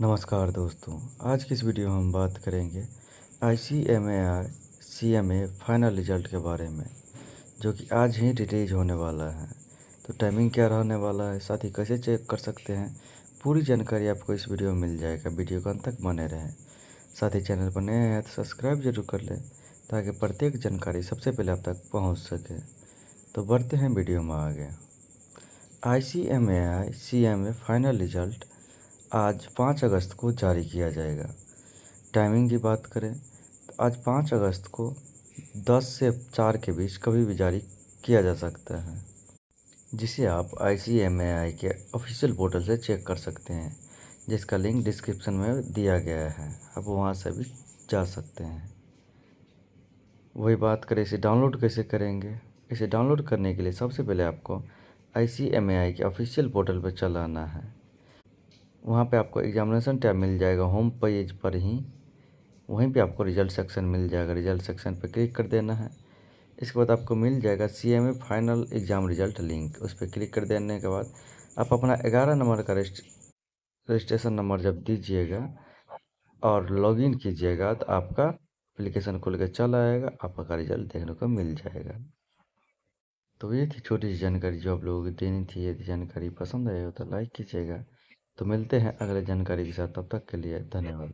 नमस्कार दोस्तों, आज की इस वीडियो में हम बात करेंगे ICMAI CMA फाइनल रिजल्ट के बारे में, जो कि आज ही रिलीज होने वाला है। तो टाइमिंग क्या रहने वाला है, साथ ही कैसे चेक कर सकते हैं, पूरी जानकारी आपको इस वीडियो में मिल जाएगा। वीडियो को अंत तक बने रहें। साथ ही चैनल पर नए हैं तो सब्सक्राइब जरूर कर लें, ताकि प्रत्येक जानकारी सबसे पहले आप तक पहुँच सके। तो बढ़ते हैं वीडियो में आगे। ICMAI CMA फाइनल रिजल्ट आज 5 अगस्त को जारी किया जाएगा। टाइमिंग की बात करें तो आज 5 अगस्त को 10 से 4 के बीच कभी भी जारी किया जा सकता है, जिसे आप ICMAI के ऑफिशियल पोर्टल से चेक कर सकते हैं, जिसका लिंक डिस्क्रिप्शन में दिया गया है। आप वहां से भी जा सकते हैं। वही बात करें इसे डाउनलोड कैसे करेंगे। इसे डाउनलोड करने के लिए सबसे पहले आपको ICMAI के ऑफिशियल पोर्टल पर चला आना है। वहाँ पे आपको एग्जामिनेशन टैब मिल जाएगा होम पेज पर ही। वहीं पे आपको रिजल्ट सेक्शन मिल जाएगा। रिजल्ट सेक्शन पे क्लिक कर देना है। इसके बाद आपको मिल जाएगा CMA final exam result link. उस पर क्लिक कर देने के बाद आप अपना 11 नंबर का रजिस्ट्रेशन नंबर जब दीजिएगा और लॉगिन कीजिएगा, तो आपका एप्लीकेशन खुल के चल आएगा, आपका रिजल्ट देखने को मिल जाएगा। तो ये थी छोटी सी जानकारी जो आप लोगों को देनी थी। यदि जानकारी पसंद आए हो तो लाइक कीजिएगा। तो मिलते हैं अगले जानकारी के साथ, तब तक के लिए धन्यवाद।